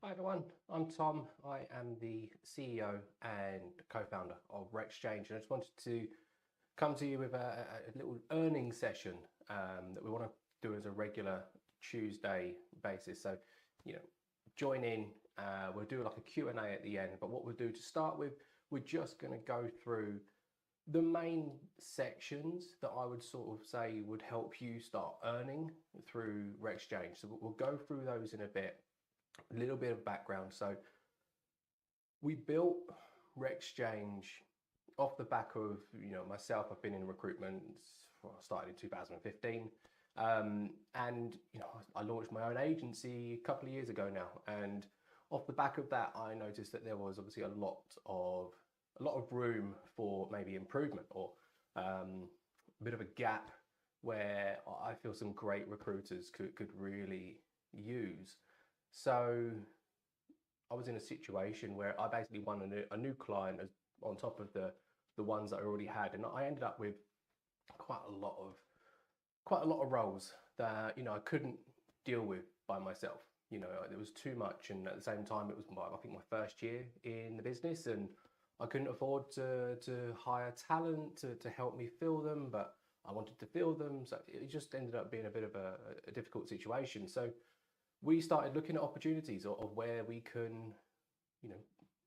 Hi everyone, I'm Tom. I am the CEO and co-founder of RecXchange, and I just wanted to come to you with a little earning session that we want to do as a regular Tuesday basis. So, join in. We'll do like a Q&A at the end, but what we'll do to start with, we're just going to go through the main sections that I would sort of say would help you start earning through RecXchange. So we'll go through those in a bit. A little bit of background. So we built RecXchange off the back of, myself. I've been in recruitment. I started in 2015. And I launched my own agency a couple of years ago now. And off the back of that, I noticed that there was obviously a lot of room for maybe improvement or a bit of a gap where I feel some great recruiters could really use. So I was in a situation where I basically won a new client on top of the ones that I already had, and I ended up with quite a lot of roles that I couldn't deal with by myself. There was too much, and at the same time it was I think my first year in the business, and I couldn't afford to hire talent to help me fill them, but I wanted to fill them, so it just ended up being a bit of a difficult situation. So we started looking at opportunities of where we can,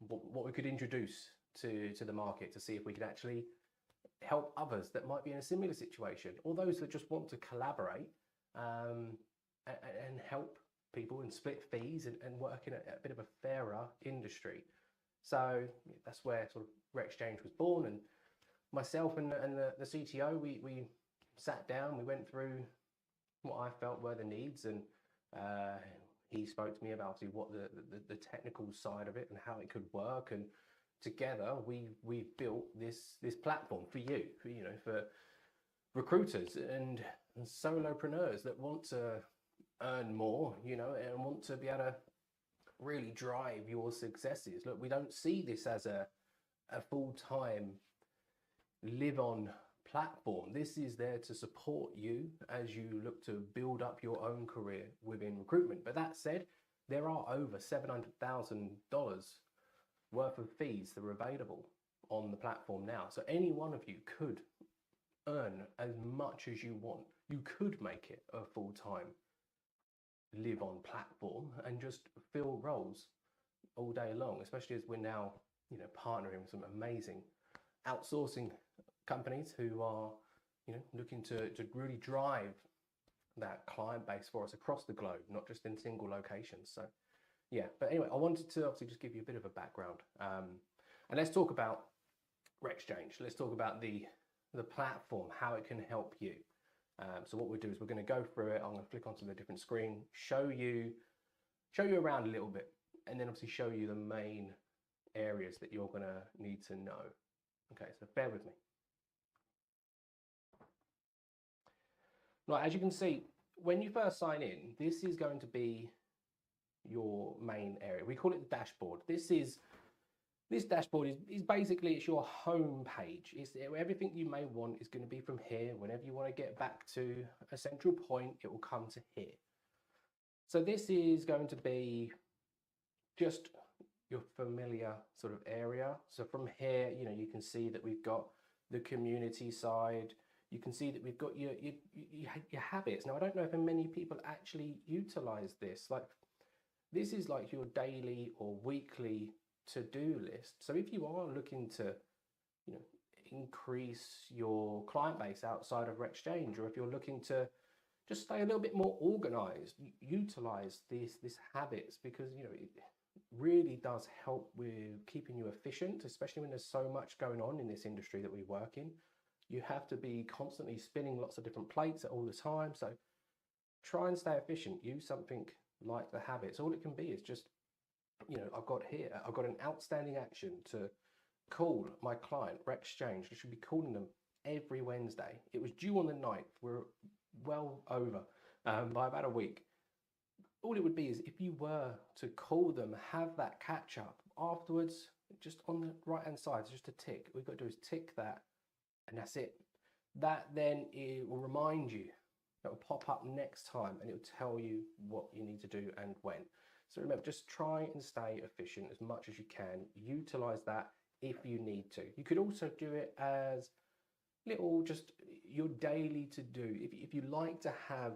what we could introduce to the market to see if we could actually help others that might be in a similar situation, or those that just want to collaborate and help people and split fees and work in a bit of a fairer industry. So that's where sort of RecXchange was born, and myself and the CTO, we sat down, we went through what I felt were the needs, and he spoke to me about obviously what the technical side of it and how it could work, and together we built this platform for you, for recruiters and solopreneurs that want to earn more, and want to be able to really drive your successes. Look, we don't see this as a full-time live-on platform. This is there to support you as you look to build up your own career within recruitment. But that said, there are over $700,000 worth of fees that are available on the platform now. So any one of you could earn as much as you want. You could make it a full-time live-on platform and just fill roles all day long, especially as we're now, partnering with some amazing outsourcing companies who are, looking to really drive that client base for us across the globe, not just in single locations. So yeah, but anyway, I wanted to obviously just give you a bit of a background, and let's talk about RecXchange. Let's talk about the platform, how it can help you. So what we'll do is we're going to go through it. I'm going to flick onto the different screen, show you around a little bit, and then obviously show you the main areas that you're going to need to know. Okay, so bear with me. Right, as you can see, when you first sign in, this is going to be your main area. We call it the dashboard. This dashboard is basically, it's your home page. It's everything you may want is going to be from here. Whenever you want to get back to a central point, it will come to here. So this is going to be just your familiar sort of area. So from here, you can see that we've got the community side. You can see that we've got your habits. Now, I don't know if many people actually utilize this. Like, this is like your daily or weekly to-do list. So if you are looking to, increase your client base outside of RecXchange, or if you're looking to just stay a little bit more organized, utilize this habits, because, it really does help with keeping you efficient, especially when there's so much going on in this industry that we work in. You have to be constantly spinning lots of different plates at all the time. So try and stay efficient. Use something like the habits. All it can be is just, I've got an outstanding action to call my client, RecXchange. I should be calling them every Wednesday. It was due on the 9th. We're well over by about a week. All it would be is if you were to call them, have that catch up afterwards, just on the right hand side, it's just a tick. We've got to do is tick that, and that's it. That then it will remind you. It will pop up next time, and it will tell you what you need to do and when. So remember, just try and stay efficient as much as you can. Utilize that if you need to. You could also do it as little, just your daily to do. If you like to have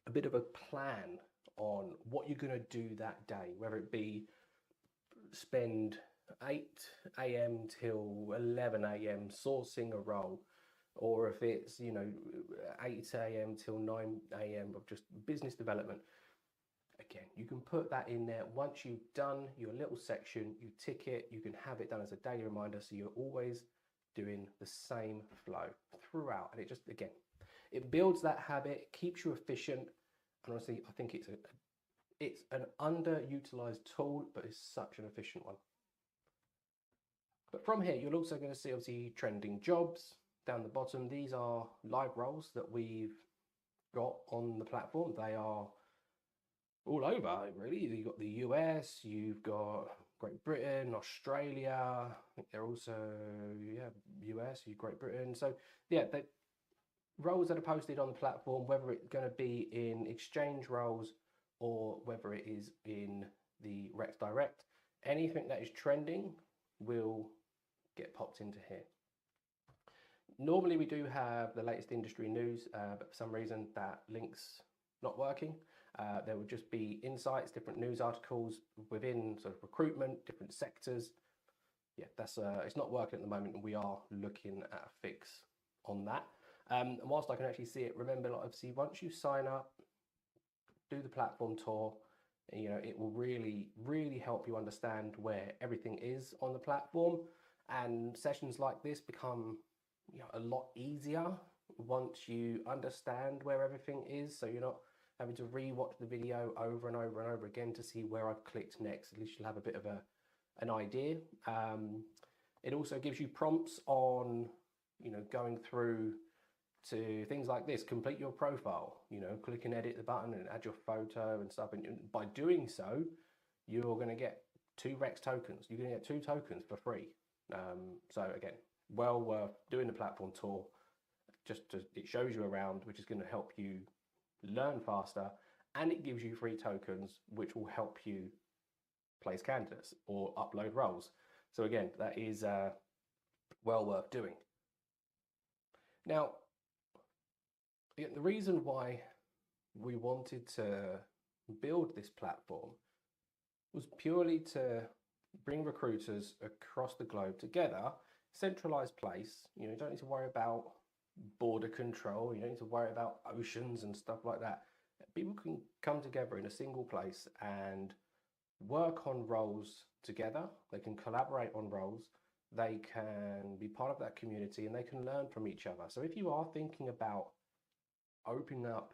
a bit of a plan on what you're going to do that day, whether it be spend 8 a.m. till 11 a.m. sourcing a role, or if it's 8 a.m. till 9 a.m. of just business development. Again, you can put that in there. Once you've done your little section, you tick it, you can have it done as a daily reminder, so you're always doing the same flow throughout. And it just, again, it builds that habit, keeps you efficient, and honestly, I think it's an underutilized tool, but it's such an efficient one. But from here, you're also going to see obviously trending jobs down the bottom. These are live roles that we've got on the platform. They are all over, really. You've got the US, you've got Great Britain, Australia. I think they're also, US, Great Britain. So yeah, the roles that are posted on the platform, whether it's going to be in exchange roles or whether it is in the Recs Direct, anything that is trending will get popped into here. Normally we do have the latest industry news, but for some reason that link's not working. There would just be insights, different news articles within sort of recruitment, different sectors. Yeah, that's it's not working at the moment, and we are looking at a fix on that. And whilst I can actually see it, remember, like, obviously, once you sign up, do the platform tour, it will really, really help you understand where everything is on the platform. And sessions like this become a lot easier once you understand where everything is. So you're not having to re-watch the video over and over and over again to see where I've clicked next. At least you'll have a bit of an idea. It also gives you prompts on, going through to things like this. Complete your profile, click and edit the button and add your photo and stuff. And by doing so, you're going to get 2 Recs tokens. You're going to get 2 tokens for free. So again, well worth doing the platform tour. It shows you around, which is going to help you learn faster, and it gives you free tokens, which will help you place candidates or upload roles. So again, that is well worth doing. Now, the reason why we wanted to build this platform was purely to bring recruiters across the globe together, centralized place. You don't need to worry about border control, you don't need to worry about oceans and stuff like that. People can come together in a single place and work on roles together. They can collaborate on roles, they can be part of that community, and they can learn from each other. So if you are thinking about opening up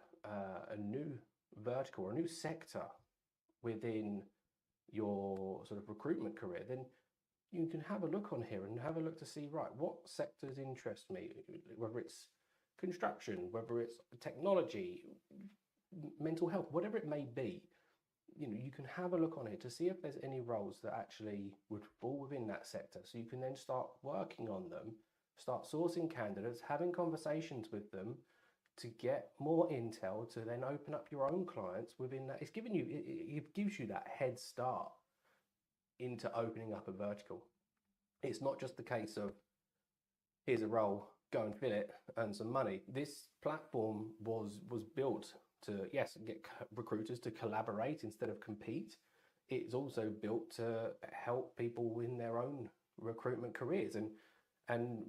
a new vertical or a new sector within your sort of recruitment career, then you can have a look on here and have a look to see, right, what sectors interest me, whether it's construction, whether it's technology, mental health, whatever it may be. You can have a look on here to see if there's any roles that actually would fall within that sector. So you can then start working on them, start sourcing candidates, having conversations with them to get more intel, to then open up your own clients within that. It gives you that head start into opening up a vertical. It's not just the case of, here's a role, go and fill it, earn some money. This platform was built to, yes, get recruiters to collaborate instead of compete. It's also built to help people in their own recruitment careers and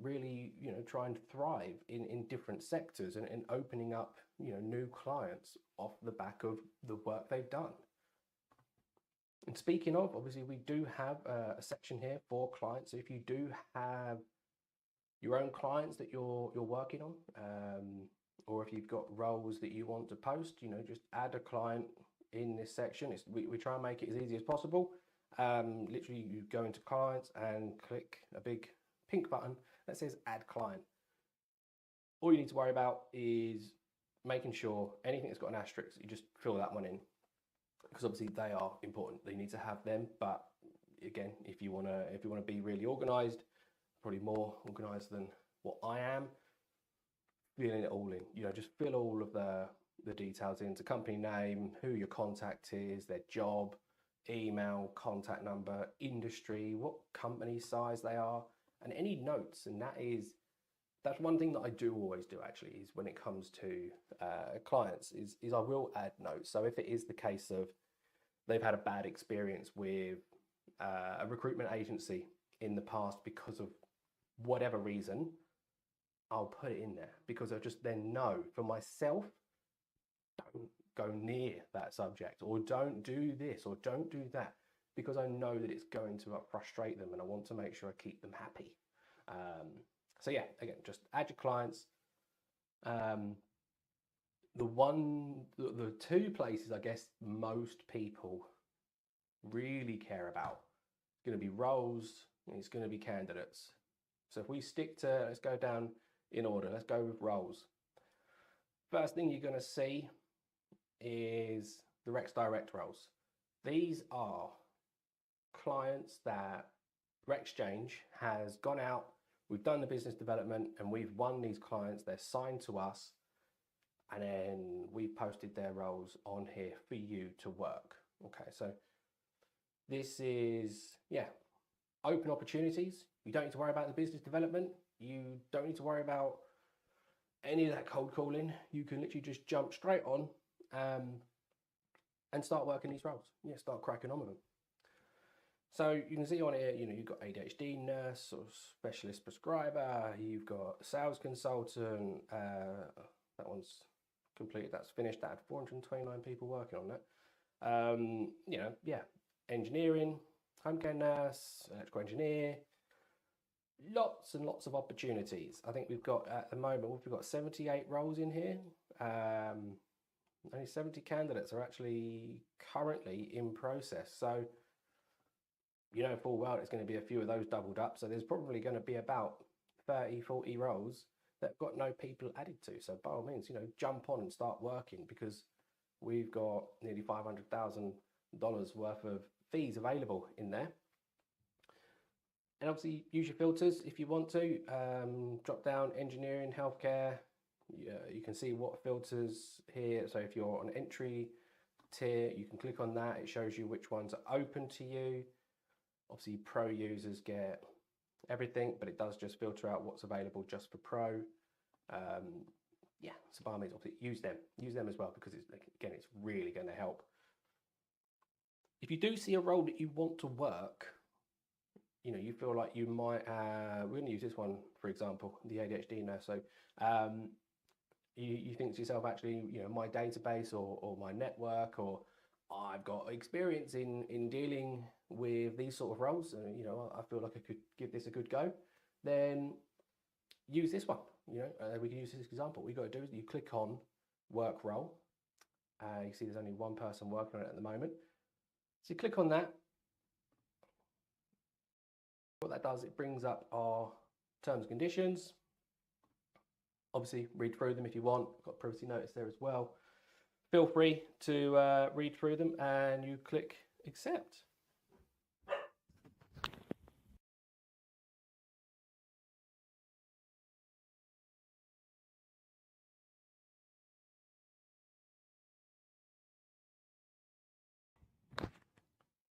really, try and thrive in different sectors and opening up, new clients off the back of the work they've done. And speaking of, obviously, we do have a section here for clients. So if you do have your own clients that you're working on, or if you've got roles that you want to post, just add a client in this section. We try and make it as easy as possible. Literally, you go into clients and click a big pink button that says add client. All you need to worry about is making sure anything that's got an asterisk, you just fill that one in, because obviously they are important. They need to have them. But again, if you want to be really organized, probably more organized than what I am, filling it all in. Just fill all of the details into company name, who your contact is, their job, email, contact number, industry, what company size they are, and any notes. And that's one thing that I do always do actually, is when it comes to clients, is I will add notes. So if it is the case of they've had a bad experience with a recruitment agency in the past because of whatever reason, I'll put it in there, because I just then know for myself, don't go near that subject, or don't do this, or don't do that, because I know that it's going to frustrate them, and I want to make sure I keep them happy. So yeah, again, just add your clients. The two places I guess most people really care about, it's going to be roles, and it's going to be candidates. So if we stick to, let's go down in order, let's go with roles. First thing you're going to see is the Recs Direct roles. These are clients that RecXchange has gone out, we've done the business development, and we've won these clients, they're signed to us, and then we've posted their roles on here for you to work. Okay, so this is, yeah, open opportunities. You don't need to worry about the business development. You don't need to worry about any of that cold calling. You can literally just jump straight on and start working these roles. Yeah, start cracking on with them. So you can see on here, you've got ADHD nurse or specialist prescriber, you've got sales consultant, that one's completed, that's finished, that had 429 people working on that. Yeah, engineering, home care nurse, electrical engineer, lots and lots of opportunities. I think we've got, at the moment, we've got 78 roles in here. Only 70 candidates are actually currently in process. So, full well it's going to be a few of those doubled up. So there's probably going to be about 30, 40 roles that have got no people added to. So by all means, jump on and start working, because we've got nearly $500,000 worth of fees available in there. And obviously use your filters if you want to. Drop down engineering, healthcare. You can see what filters here. So if you're on entry tier, you can click on that. It shows you which ones are open to you. Obviously pro users get everything, but it does just filter out what's available just for pro. Yeah, so by all means, obviously use them as well, because it's really going to help. If you do see a role that you want to work, you feel like you might, we're going to use this one, for example, the ADHD nurse. So you think to yourself, actually, my database or my network, or I've got experience in dealing with these sort of roles, and I feel like I could give this a good go, then use this one. We can use this example. What you got to do is you click on work role. You see there's only one person working on it at the moment. So you click on that. What that does, it brings up our terms and conditions. Obviously, read through them if you want. I've got privacy notice there as well. Feel free to read through them, and you click accept.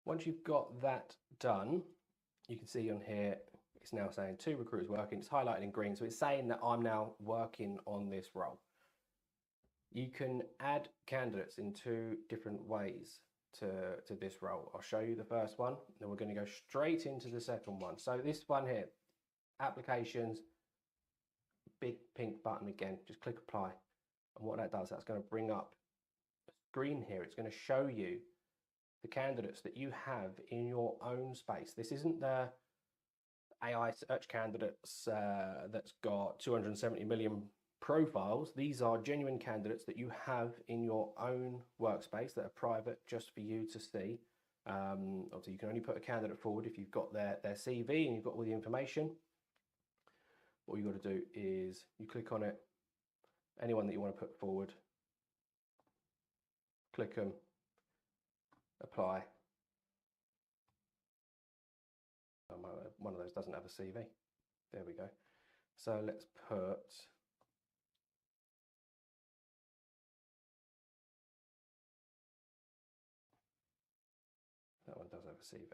Once you've got that done, you can see on here, it's now saying 2 recruiters working. It's highlighted in green, so it's saying that I'm now working on this role. You can add candidates in 2 different ways to this role. I'll show you the first one, then we're going to go straight into the second one. So this one here, applications, big pink button again, just click apply. And what that does, that's going to bring up a screen here. It's going to show you the candidates that you have in your own space. This isn't the AI search candidates that's got 270 million profiles. These are genuine candidates that you have in your own workspace that are private, just for you to see. Obviously, you can only put a candidate forward if you've got their CV and you've got all the information. What you've got to do is you click on it, anyone that you want to put forward, click them, apply. One of those doesn't have a CV. There we go. So let's put a CV.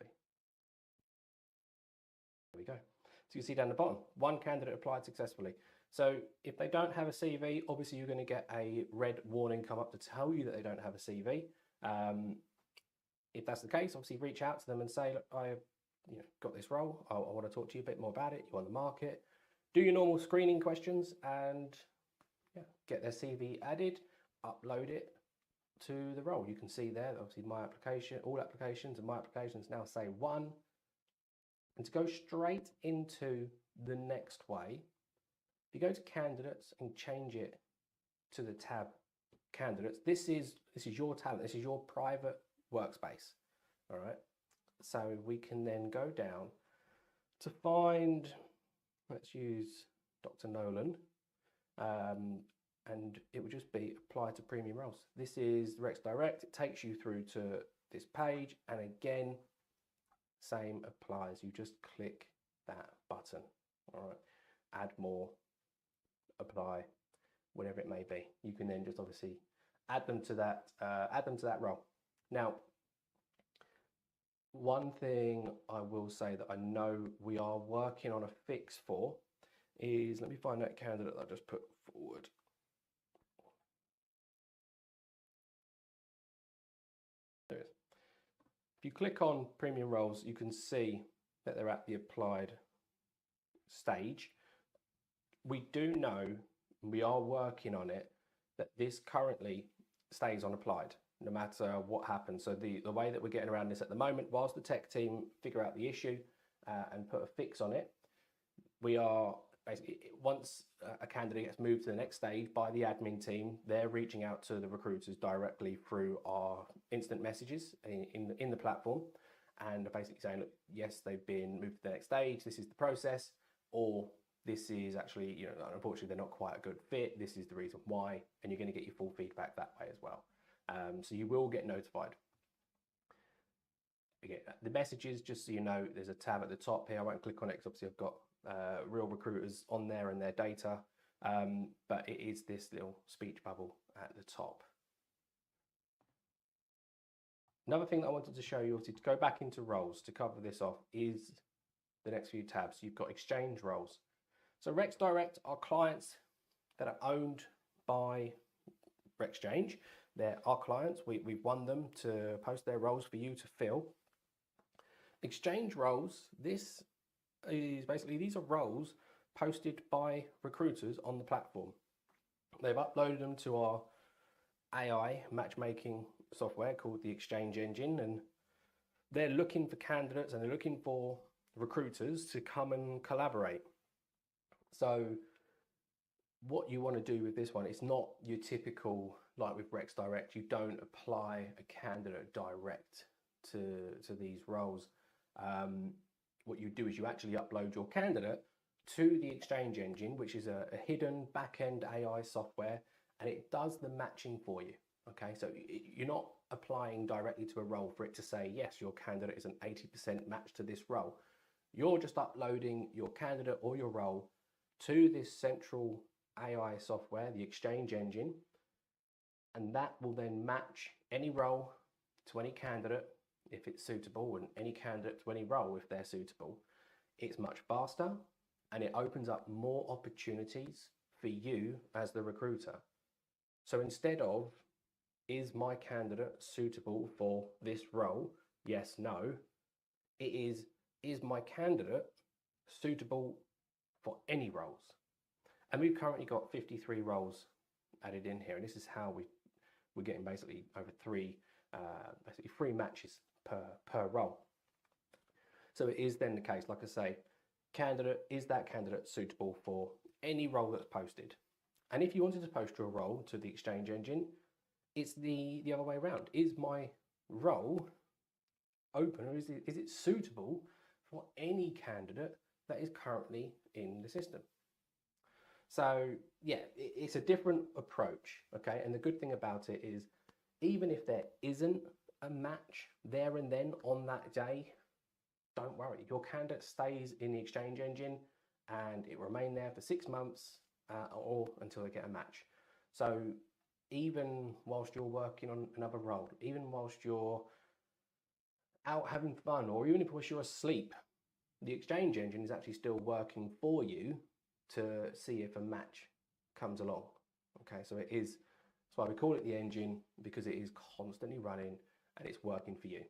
There we go. So you can see down the bottom, one candidate applied successfully. So if they don't have a CV, obviously you're going to get a red warning come up to tell you that they don't have a CV. If that's the case, obviously reach out to them and say, look, I got this role. I want to talk to you a bit more about it. You're on the market. Do your normal screening questions and get their CV added, upload it to the role. You can see there, obviously my application, all applications, and my applications now say 1. And to go straight into the next way, if you go to candidates and change it to the tab candidates, this is your talent, this is your private workspace. All right. So we can then go down to find, let's use Dr. Nolan, and it would just be apply to premium roles. This is Recs Direct. It takes you through to this page, and again, same applies. You just click that button. All right, add more, apply, whatever it may be. You can then just obviously add them to that role. Now, one thing I will say that I know we are working on a fix for is, let me find that candidate that I just put forward. There it is. If you click on premium roles, you can see that they're at the applied stage. We do know, and we are working on it, that this currently stays on applied no matter what happens. So the way that we're getting around this at the moment, whilst the tech team figure out the issue and put a fix on it, we are basically, once a candidate gets moved to the next stage by the admin team, they're reaching out to the recruiters directly through our instant messages in the platform, and basically saying, look, yes, they've been moved to the next stage, this is the process, or this is actually, unfortunately, they're not quite a good fit, this is the reason why, and you're going to get your full feedback that way as well. So you will get notified. Again, the messages, just so you know, there's a tab at the top here. I won't click on it because obviously I've got real recruiters on there and their data, but it is this little speech bubble at the top. Another thing that I wanted to show you, obviously, to go back into roles, to cover this off, is the next few tabs. You've got exchange roles. So Recs Direct are clients that are owned by RecXchange. They're our clients. We've won them to post their roles for you to fill. Exchange roles, this is basically, these are roles posted by recruiters on the platform. They've uploaded them to our AI matchmaking software called the Exchange Engine, and they're looking for candidates and they're looking for recruiters to come and collaborate. So what you want to do with this one, it's not your typical, like with Recs Direct, you don't apply a candidate direct to these roles. What you do is you actually upload your candidate to the Exchange Engine, which is a hidden back-end AI software, and it does the matching for you. Okay, so you're not applying directly to a role for it to say, yes, your candidate is an 80% match to this role. You're just uploading your candidate or your role to this central AI software, the Exchange Engine, and that will then match any role to any candidate if it's suitable, and any candidate to any role if they're suitable. It's much faster and it opens up more opportunities for you as the recruiter. So instead of, is my candidate suitable for this role? Yes, no. It is my candidate suitable for any roles? And we've currently got 53 roles added in here, and this is how we're getting basically over three matches per role. So it is then the case, like I say, candidate, is that candidate suitable for any role that's posted? And if you wanted to post your role to the Exchange Engine, it's the other way around. Is my role open, or is it suitable for any candidate that is currently in the system? So yeah, it's a different approach, okay? And the good thing about it is, even if there isn't a match there and then on that day, don't worry. Your candidate stays in the Exchange Engine and it remain there for 6 months or until they get a match. So even whilst you're working on another role, even whilst you're out having fun, or even if you're asleep, the Exchange engine is actually still working for you to see if a match comes along. Okay, so it is, that's why we call it the engine, because it is constantly running and it's working for you.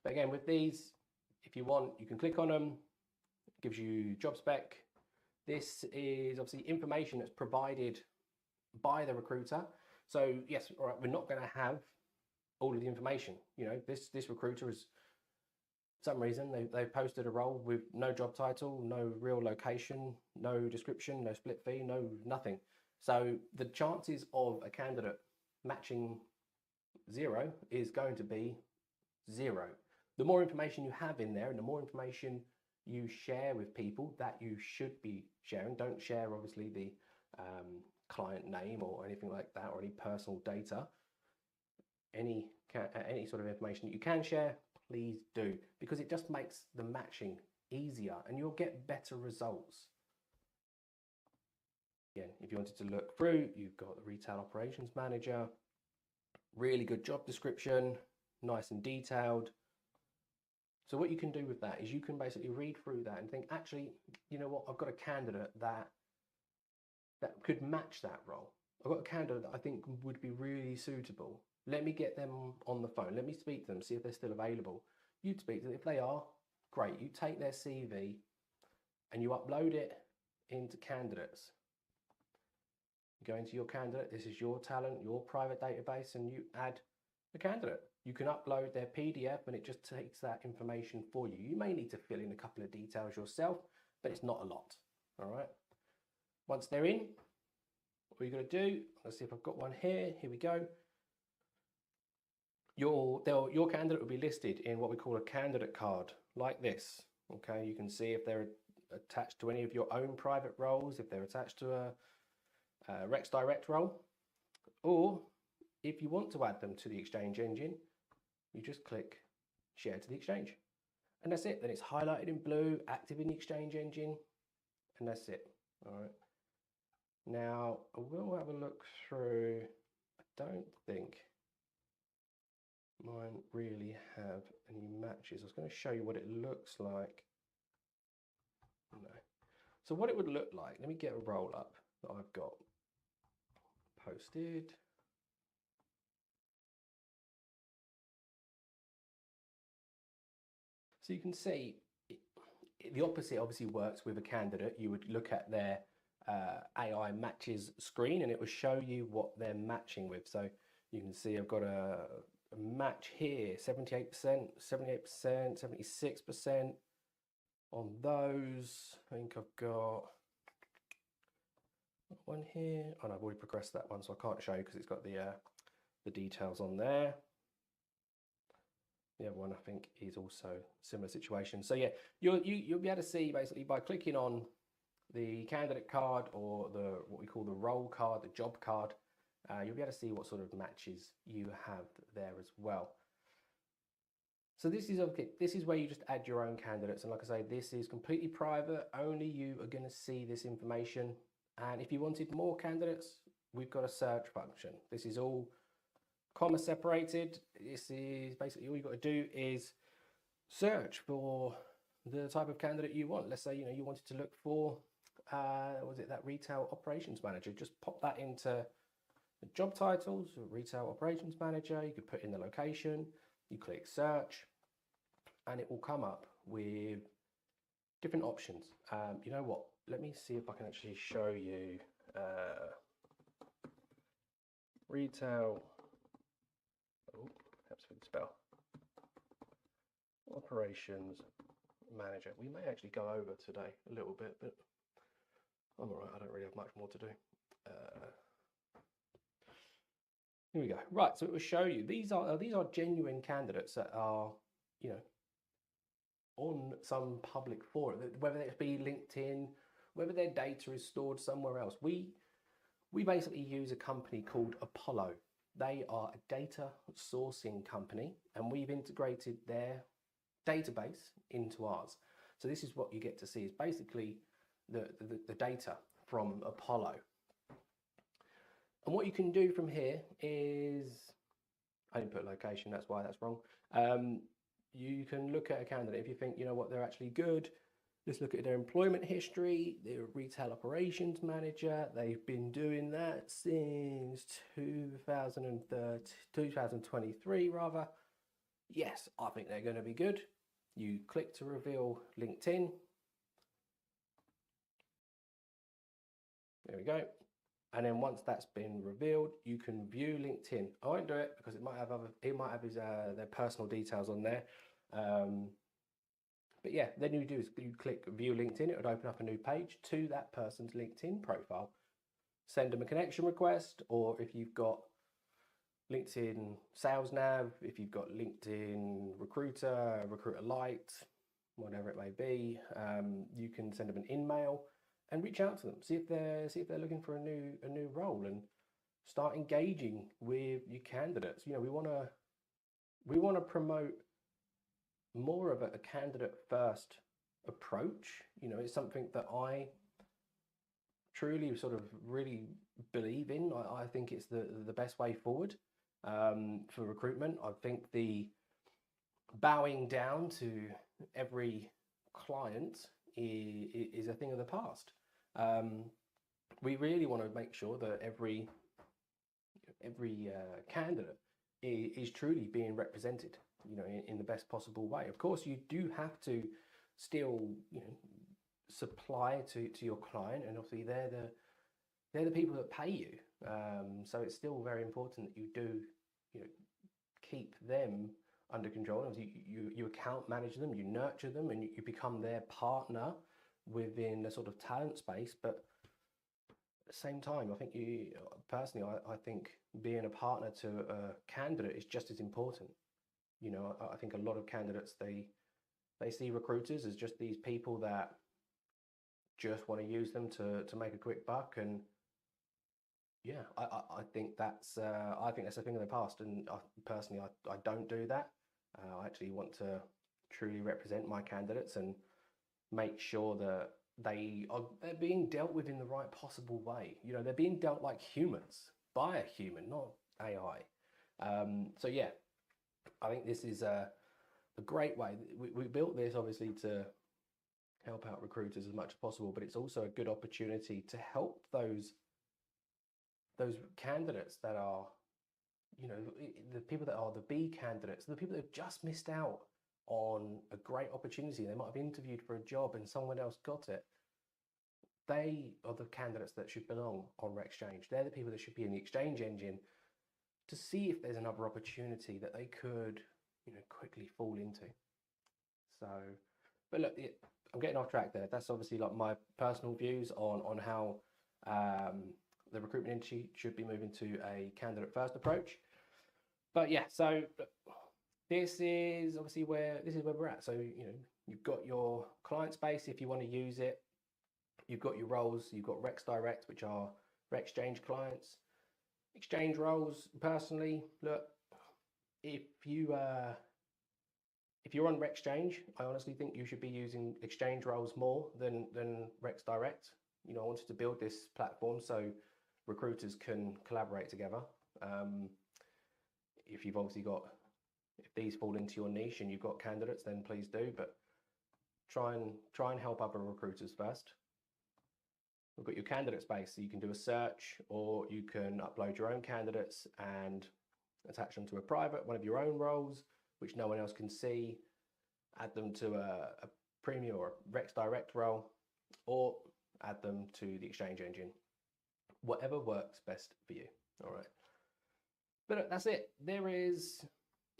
But again, with these, if you want, you can click on them. It gives you job spec. This is obviously information that's provided by the recruiter. So yes, all right, we're not going to have all of the information. You know, this recruiter is, for some reason, they've posted a role with no job title, no real location, no description, no split fee, no nothing. So the chances of a candidate matching 0 is going to be 0. The more information you have in there and the more information you share with people that you should be sharing, don't share obviously the client name or anything like that, or any personal data. Any sort of information that you can share, please do, because it just makes the matching easier and you'll get better results. Again, if you wanted to look through, you've got the retail operations manager, really good job description, nice and detailed. So what you can do with that is you can basically read through that and think, actually, you know what, I've got a candidate that could match that role. I've got a candidate that I think would be really suitable. Let me get them on the phone. Let me speak to them, see if they're still available. You speak to them. If they are, great. You take their CV and you upload it into candidates. You go into your candidate. This is your talent, your private database, and you add a candidate. You can upload their PDF and it just takes that information for you. You may need to fill in a couple of details yourself, but it's not a lot. All right. Once they're in, what you're going to do, let's see if I've got one here. Here we go. Your candidate will be listed in what we call a candidate card, like this. Okay, you can see if they're attached to any of your own private roles, if they're attached to a Recs Direct role, or if you want to add them to the Exchange engine, you just click Share to the Exchange, and that's it. Then it's highlighted in blue, active in the Exchange engine, and that's it. All right. Now I will have a look through. I don't think mine really have any matches. I was going to show you what it looks like. No. So what it would look like, let me get a roll up that I've got posted. So you can see the opposite obviously works with a candidate. You would look at their AI matches screen and it will show you what they're matching with. So you can see I've got a match here, 78%, 78%, 76% on those. I think I've got one here. Oh no, I've already progressed that one, so I can't show you because it's got the details on there. The other one I think is also similar situation. So yeah, you'll be able to see basically by clicking on the candidate card or what we call the role card, the job card, you'll be able to see what sort of matches you have there as well. So this is okay. This is where you just add your own candidates, and like I say, this is completely private. Only you are going to see this information. And if you wanted more candidates, we've got a search function. This is all comma separated. This is basically all you've got to do is search for the type of candidate you want. Let's say you wanted to look for was it that retail operations manager? Just pop that into the job titles, retail operations manager. You could put in the location. You click search, and it will come up with different options. You know what? Let me see if I can actually show you retail. Oh, helps with the spell. Operations manager. We may actually go over today a little bit, but I'm all right. I don't really have much more to do. Here we go. Right, so it will show you these are genuine candidates that are on some public forum, whether it be LinkedIn, whether their data is stored somewhere else. We basically use a company called Apollo. They are a data sourcing company, and we've integrated their database into ours. So this is what you get to see is basically the data from Apollo. And what you can do from here is I didn't put location, that's why that's wrong. You can look at a candidate if you think, you know what, they're actually good. Just look at their employment history. They're a retail operations manager. They've been doing that since 2023 rather. Yes, I think they're going to be good. You click to reveal LinkedIn. There we go. And then once that's been revealed, you can view LinkedIn. I won't do it because it might have his their personal details on there. But yeah, then you do is you click view LinkedIn. It would open up a new page to that person's LinkedIn profile. Send them a connection request, or if you've got LinkedIn Sales Nav, if you've got LinkedIn Recruiter, Recruiter Lite, whatever it may be, you can send them an in-mail and reach out to them. See if they're looking for a new role, and start engaging with your candidates. You know, we want to promote more of a candidate first approach. You know, it's something that I truly sort of really believe in. I think it's the best way forward for recruitment. I think the bowing down to every client is a thing of the past. We really want to make sure that every candidate is truly being represented, you know, in the best possible way. Of course, you do have to still, you know, supply to your client, and obviously they're the people that pay you. So it's still very important that you do, you know, keep them under control. Obviously, you account manage them, you nurture them, and you become their partner within the sort of talent space. But at the same time, I think personally, I think being a partner to a candidate is just as important. You know, I think a lot of candidates, they see recruiters as just these people that just want to use them to make a quick buck. And yeah, I think that's a thing of the past. And personally, I don't do that. I actually want to truly represent my candidates and make sure that they're being dealt with in the right possible way. You know, they're being dealt like humans by a human, not AI. So yeah, I think this is a great way. We built this obviously to help out recruiters as much as possible, but it's also a good opportunity to help those candidates that are, you know, the people that are the B candidates, the people that have just missed out on a great opportunity. They might have interviewed for a job and someone else got it. They are the candidates that should belong on RecXchange. They're the people that should be in the exchange engine to see if there's another opportunity that they could, you know, quickly fall into. So, but look, I'm getting off track there. That's obviously like my personal views on how the recruitment industry should be moving to a candidate first approach. But yeah, so this is obviously where we're at. So, you know, you've got your client space if you want to use it. You've got your roles. You've got Recs Direct, which are RecXchange clients. Exchange roles, personally, look, if you're on RecXchange, I honestly think you should be using exchange roles more than Recs Direct. You know, I wanted to build this platform so recruiters can collaborate together. If you've obviously got, if these fall into your niche and you've got candidates, then please do, but try and help other recruiters first. We've got your candidate space, so you can do a search, or you can upload your own candidates and attach them to a private, one of your own roles, which no one else can see, add them to a premium or a Recs Direct role, or add them to the exchange engine. Whatever works best for you, all right? But that's it. There is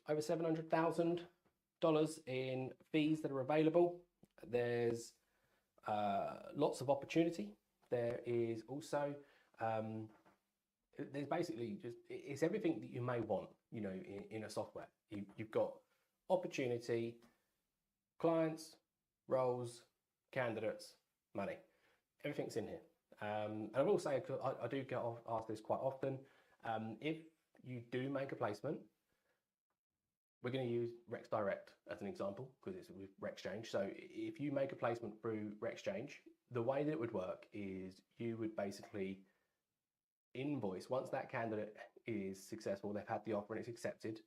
over $700,000 in fees that are available. There's lots of opportunity. There is also, there's basically just, it's everything that you may want, you know, in a software. You've got opportunity, clients, roles, candidates, money. Everything's in here. And I will say, I do get asked this quite often, if you do make a placement, we're going to use Recs Direct as an example because it's with RecXchange. So if you make a placement through RecXchange, the way that it would work is you would basically invoice, once that candidate is successful, they've had the offer and it's accepted,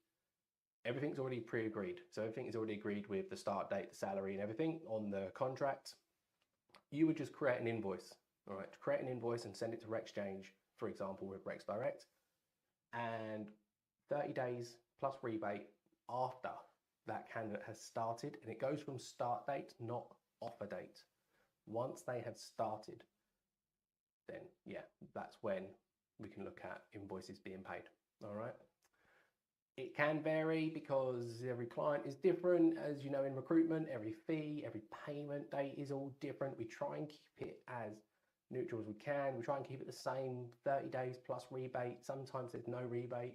everything's already pre-agreed. So everything is already agreed with the start date, the salary and everything on the contract. You would just create an invoice, all right? Create an invoice and send it to RecXchange, for example, with Rex Direct. And 30 days plus rebate after that candidate has started, and it goes from start date, not offer date. Once they have started, then yeah, that's when we can look at invoices being paid. All right. It can vary because every client is different. As you know, in recruitment, every fee, every payment date is all different. We try and keep it as neutral as we can. We try and keep it the same, 30 days plus rebate. Sometimes there's no rebate.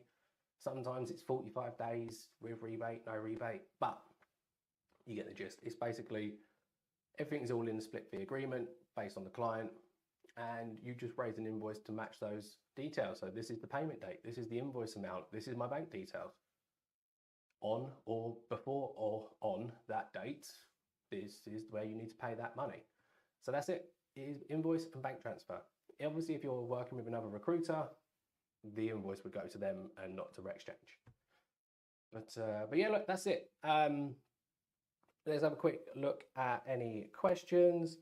Sometimes it's 45 days with rebate, no rebate, but you get the gist. It's basically everything's all in the split fee agreement based on the client, and you just raise an invoice to match those details. So this is the payment date, this is the invoice amount, this is my bank details. On or before or on that date, this is where you need to pay that money. So that's it. It is invoice and bank transfer. Obviously, if you're working with another recruiter, the invoice would go to them and not to RecXchange. But yeah, look, that's it. Let's have a quick look at any questions.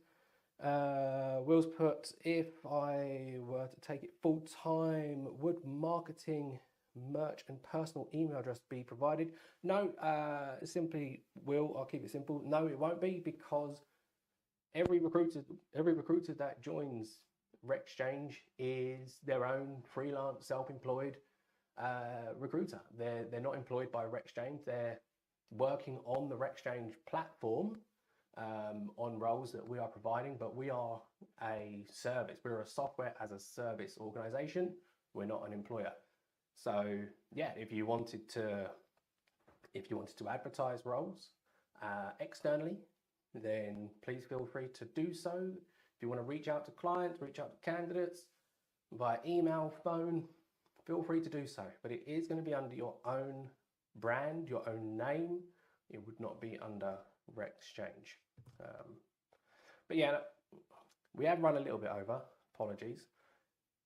Will's put, if I were to take it full time, would marketing, merch and personal email address be provided? No, simply Will, I'll keep it simple. No, it won't be, because every recruiter that joins RecXchange is their own freelance, self-employed recruiter. They're not employed by RecXchange. They're working on the RecXchange platform on roles that we are providing, but we are a service. We're a software as a service organization. We're not an employer. So yeah, if you wanted to advertise roles externally, then please feel free to do so. If you want to reach out to clients, reach out to candidates via email, phone, feel free to do so. But it is going to be under your own brand, your own name. It would not be under RecXchange. But yeah, we have run a little bit over. Apologies.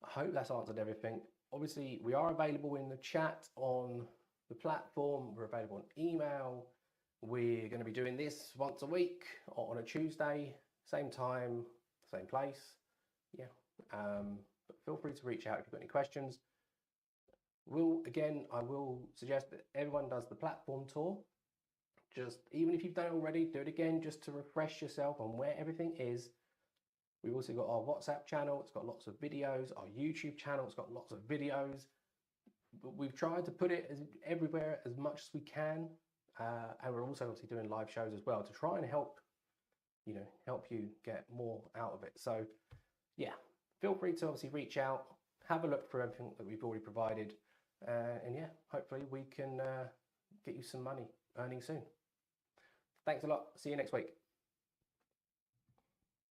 I hope that's answered everything. Obviously, we are available in the chat on the platform. We're available on email. We're going to be doing this once a week on a Tuesday, same time, same place. Yeah. But feel free to reach out if you've got any questions. I will suggest that everyone does the platform tour. Just, even if you've done it already, do it again just to refresh yourself on where everything is. We've also got our WhatsApp channel. It's got lots of videos. Our YouTube channel, it's got lots of videos. But we've tried to put it everywhere as much as we can. And we're also obviously doing live shows as well to try and help you get more out of it. So yeah, feel free to obviously reach out, have a look through everything that we've already provided. And yeah, hopefully we can get you some money earning soon. Thanks a lot. See you next week.